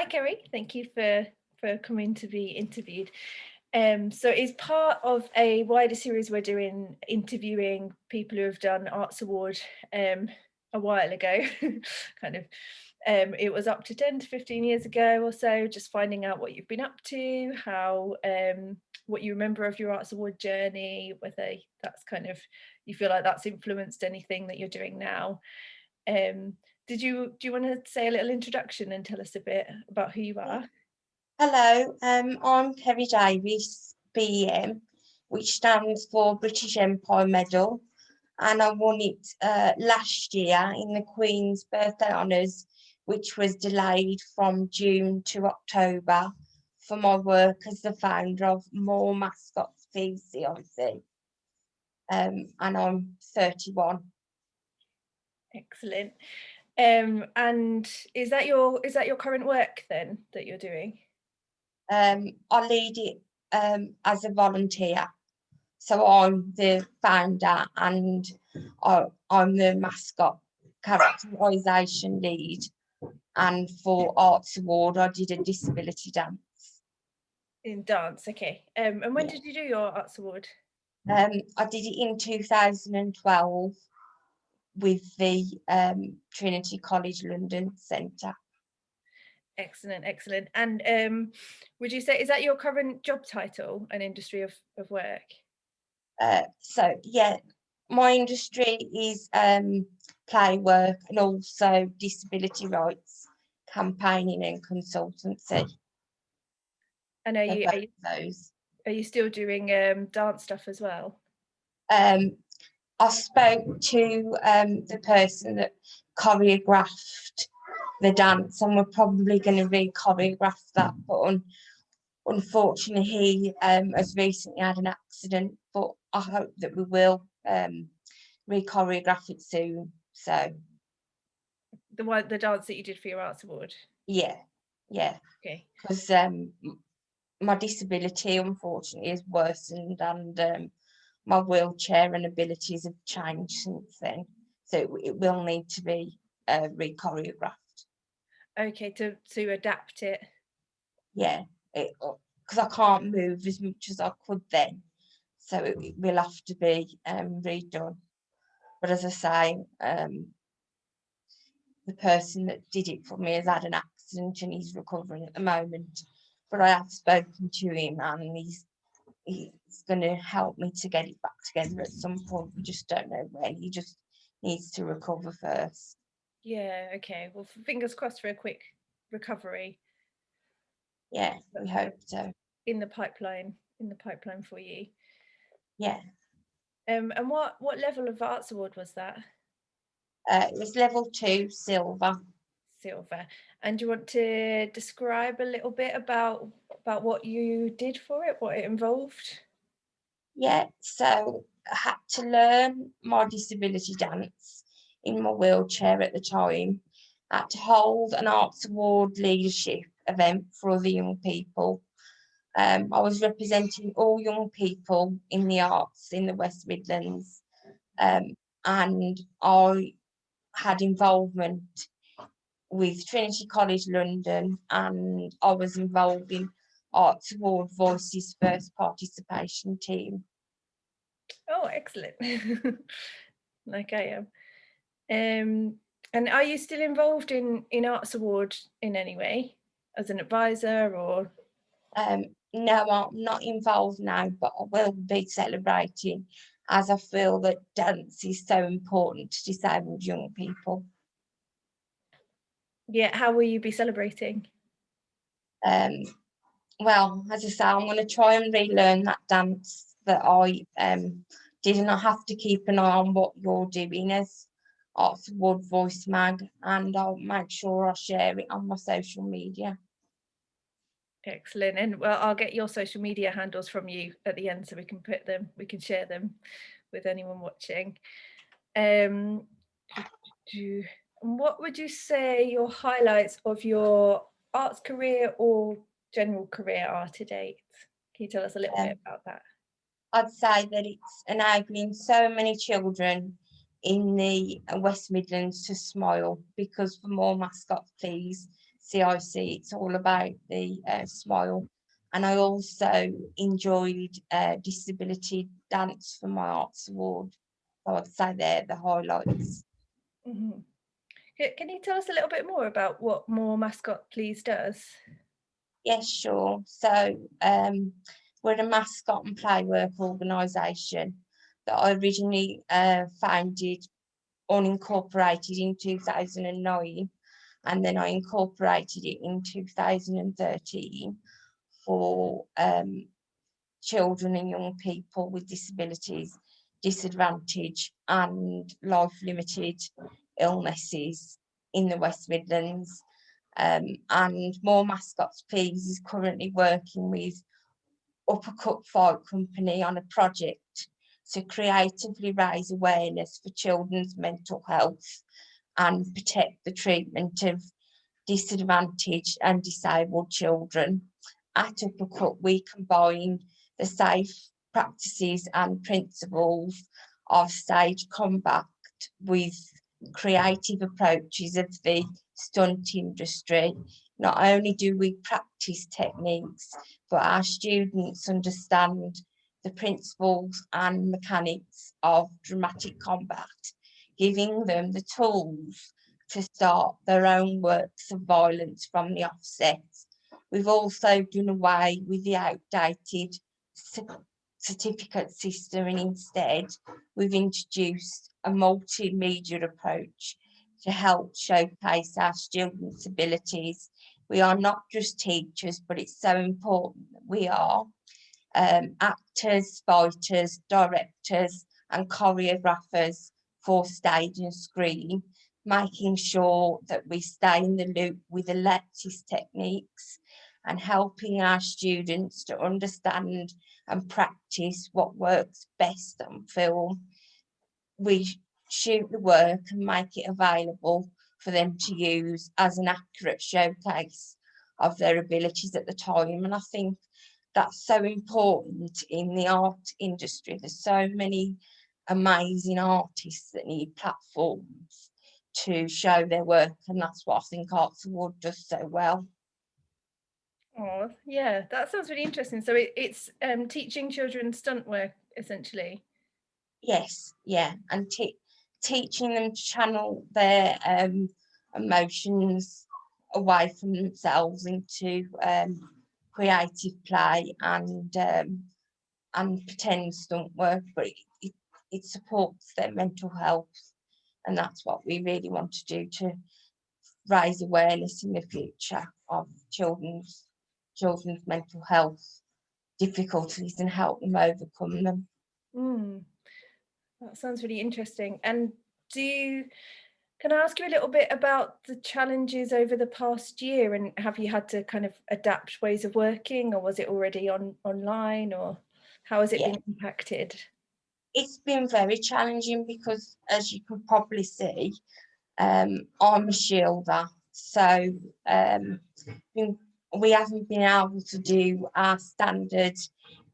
Hi, Ceri. Thank you for coming to be interviewed. So it's part of a wider series we're doing, interviewing people who have done Arts Award a while ago, kind of. It was up to 10 to 15 years ago or so, just finding out what you've been up to, how what you remember of your Arts Award journey, whether that's kind of, you feel like that's influenced anything that you're doing now. Do you want to say a little introduction and tell us a bit about who you are? Hello, I'm Ceri Davies, BEM, which stands for British Empire Medal, and I won it last year in the Queen's Birthday Honours, which was delayed from June to October for my work as the founder of More Mascots PCIC, and I'm 31. Excellent. And is that your current work then that you're doing? I lead it as a volunteer. So I'm the founder and I'm the mascot characterisation lead. And for Arts Award, I did a disability dance. In dance, okay. And when Yeah. did you do your Arts Award? I did it in 2012 with the Trinity College London Centre. Excellent, excellent. And would you say, is that your current job title, an industry of work? So yeah, my industry is play work and also disability rights campaigning and consultancy. And So both of those. are you still doing dance stuff as well? I spoke to the person that choreographed the dance, and we're probably going to re-choreograph that, but unfortunately he has recently had an accident, but I hope that we will re-choreograph it soon. So The dance that you did for your Arts Award? yeah, Okay. because my disability unfortunately has worsened, and my wheelchair and abilities have changed since then, so it will need to be re-choreographed. Okay, to adapt it. Yeah, because I can't move as much as I could then, so it will have to be redone. But as I say, the person that did it for me has had an accident and he's recovering at the moment. But I have spoken to him and he's going to help me to get it back together at some point. We just don't know when. He just needs to recover first. Yeah, okay. Well, fingers crossed for a quick recovery. Yeah, we hope so. In the pipeline for you. Yeah. And what level of Arts Award was that? It was level 2, silver. Silver. And do you want to describe a little bit about what you did for it, what it involved? Yeah, so I had to learn my disability dance in my wheelchair at the time. I had to hold an Arts Award leadership event for other young people. I was representing all young people in the arts in the West Midlands, and I had involvement with Trinity College London, and I was involved in Arts Award Voices First Participation Team. Oh, excellent. Like I am. And are you still involved in Arts Award in any way as an advisor or? No, I'm not involved now, but I will be celebrating as I feel that dance is so important to disabled young people. Yeah, how will you be celebrating? Well, as I say, I'm going to try and relearn that dance that I did, and I have to keep an eye on what you're doing as Arts Award Voice Mag, and I'll make sure I share it on my social media. Excellent. And well, I'll get your social media handles from you at the end so we can share them with anyone watching. What would you say your highlights of your arts career or general career are to date? Can you tell us a little bit about that? I'd say that it's enabling so many children in the West Midlands to smile, because for More Mascots Please CIC. It's all about the smile. And I also enjoyed disability dance for my arts award. So I'd say they're the highlights. Mhm. Can you tell us a little bit more about what More Mascot Please does? Yes, sure. So we're a mascot and play work organisation that I originally founded unincorporated in 2009, and then I incorporated it in 2013 for children and young people with disabilities, disadvantage and life limited illnesses in the West Midlands. And More Mascots Please is currently working with Uppercut Fight Company on a project to creatively raise awareness for children's mental health and protect the treatment of disadvantaged and disabled children. At Uppercut, we combine the safe practices and principles of stage combat with creative approaches of the stunt industry. Not only do we practice techniques, but our students understand the principles and mechanics of dramatic combat, giving them the tools to start their own works of violence from the offset. We've also done away with the outdated certificate system, and instead we've introduced a multimedia approach to help showcase our students' abilities. We are not just teachers, but it's so important that we are actors, fighters, directors and choreographers for stage and screen, making sure that we stay in the loop with the latest techniques and helping our students to understand and practice what works best on film. We shoot the work and make it available for them to use as an accurate showcase of their abilities at the time. And I think that's so important in the art industry. There's so many amazing artists that need platforms to show their work, and that's what I think Arts Award does so well. Oh, yeah, that sounds really interesting. So it's teaching children stunt work, essentially. Yes, yeah, and teaching them to channel their emotions away from themselves into creative play and pretend stunt work, but it supports their mental health, and that's what we really want to do, to raise awareness in the future of children's mental health difficulties and help them overcome them. Mm, that sounds really interesting. And can I ask you a little bit about the challenges over the past year, and have you had to kind of adapt ways of working, or was it already online, or how has it Yeah, been impacted? it's been very challenging because, as you could probably see, I'm a shielder, so we haven't been able to do our standard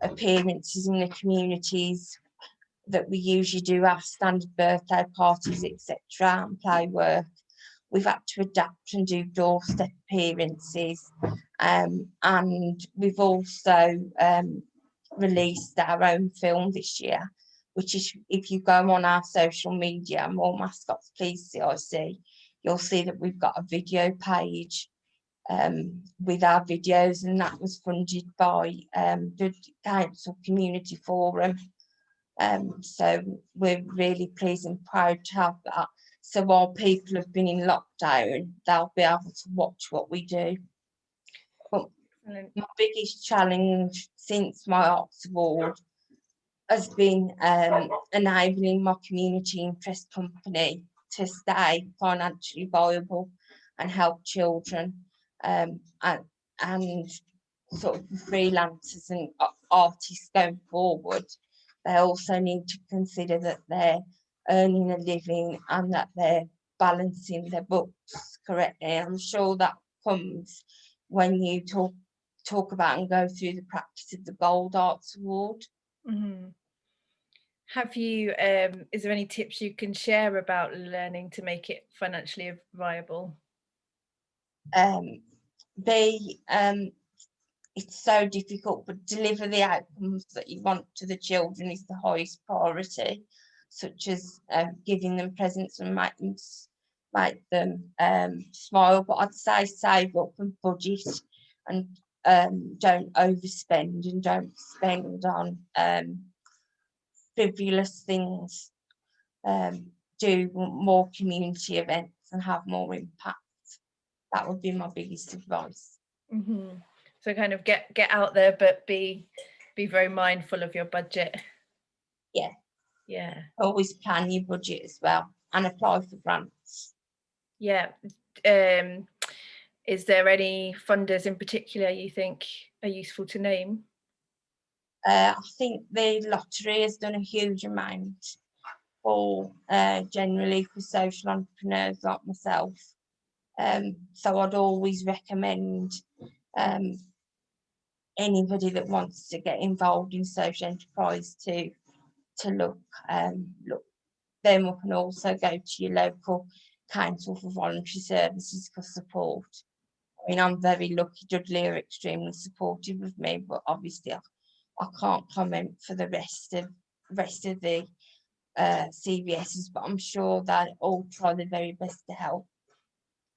appearances in the communities that we usually do, our standard birthday parties, etc., and play work. We've had to adapt and do doorstep appearances, and we've also released our own film this year, which is, if you go on our social media, More Mascots Please CIC, you'll see that we've got a video page with our videos, and that was funded by the Council Community Forum. So we're really pleased and proud to have that. So while people have been in lockdown, they'll be able to watch what we do. But Excellent. my biggest challenge since my Arts Award has been enabling my community interest company to stay financially viable and help children, and sort of freelancers and artists going forward. They also need to consider that they're earning a living and that they're balancing their books correctly. I'm sure that comes when you talk about and go through the practice of the Gold Arts Award. Mhm. Have you, is there any tips you can share about learning to make it financially viable? B, it's so difficult, but deliver the outcomes that you want to the children is the highest priority, such as giving them presents and make them smile. But I'd say save up and budget, and don't overspend, and don't spend on frivolous things. Do more community events and have more impact. That would be my biggest advice. Mm-hmm. So kind of get out there, but be very mindful of your budget. Yeah. Yeah. Always plan your budget as well and apply for grants. Yeah. Is there any funders in particular you think are useful to name? I think the lottery has done a huge amount for generally for social entrepreneurs like myself. So I'd always recommend anybody that wants to get involved in social enterprise to look them up, and also go to your local council for voluntary services for support. I mean, I'm very lucky. Dudley are extremely supportive of me, but obviously I can't comment for the rest of the CVSs, but I'm sure they all try their very best to help.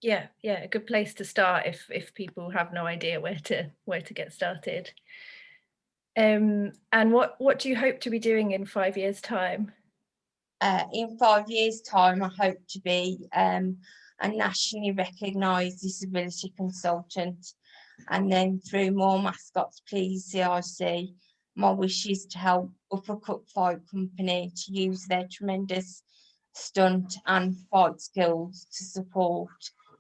Yeah, a good place to start if people have no idea where to get started. And what do you hope to be doing in 5 years' time? In 5 years' time, I hope to be a nationally recognised disability consultant, and then through more Mascots, please CIC, my wish is to help Uppercut Fight Company to use their tremendous stunt and fight skills to support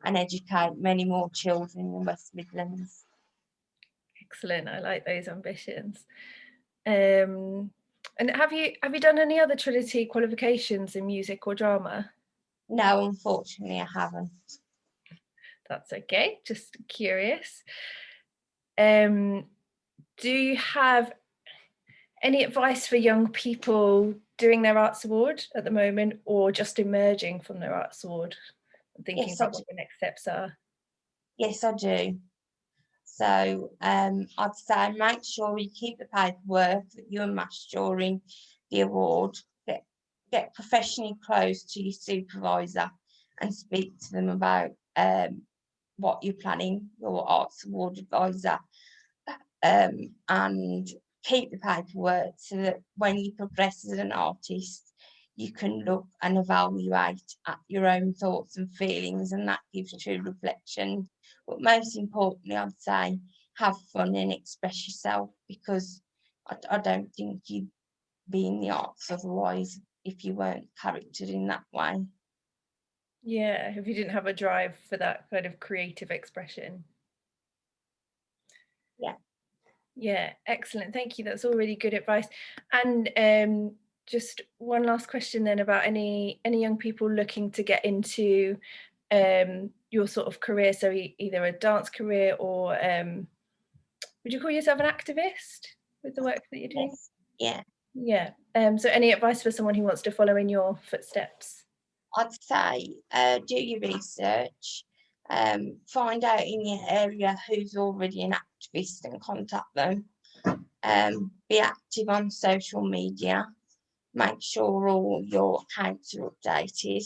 and educate many more children in the West Midlands. Excellent, I like those ambitions. And have you done any other Trinity qualifications in music or drama? No, unfortunately, I haven't. That's okay, just curious. Do you have any advice for young people doing their Arts Award at the moment, or just emerging from their Arts Award and thinking about what the next steps are? Yes, I do. So I'd say make sure you keep the paperwork that you amassed during the award. Get professionally close to your supervisor and speak to them about what you're planning, your Arts Award advisor, and keep the paperwork so that when you progress as an artist, you can look and evaluate at your own thoughts and feelings, and that gives true reflection. But most importantly, I'd say have fun and express yourself, because I don't think you'd be in the arts otherwise if you weren't charactered in that way. Yeah, if you didn't have a drive for that kind of creative expression. Yeah, excellent. Thank you. That's all really good advice. And just one last question then about any young people looking to get into your sort of career, so either a dance career or would you call yourself an activist with the work that you're doing? Yes. Yeah. So any advice for someone who wants to follow in your footsteps? I'd say do your research, find out in your area who's already an activist and contact them. Be active on social media, make sure all your accounts are updated,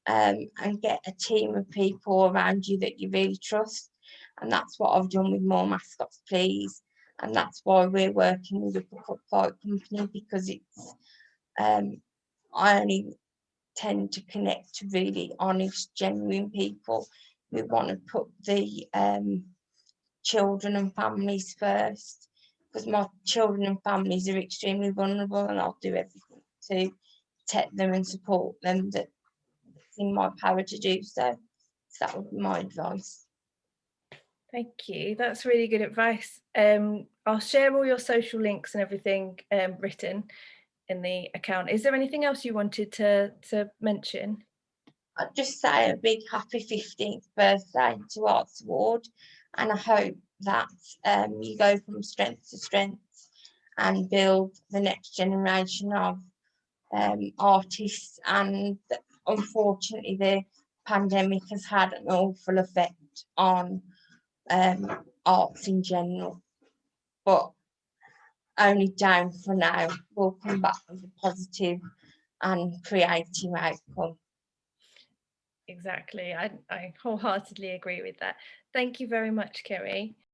and get a team of people around you that you really trust. And that's what I've done with More Mascots, Please. And that's why we're working with the Uppercut Fight Company, because it's I only tend to connect to really honest, genuine people who want to put the children and families first, because my children and families are extremely vulnerable, and I'll do everything to protect them and support them that's in my power to do so. So that would be my advice. Thank you. That's really good advice. I'll share all your social links and everything written in the account. Is there anything else you wanted to mention? I'd just say a big happy 15th birthday to Arts Award, and I hope that you go from strength to strength and build the next generation of artists. And unfortunately, the pandemic has had an awful effect on arts in general, but only down for now. We'll come back with a positive and creative outcome. Exactly. I wholeheartedly agree with that. Thank you very much, Ceri.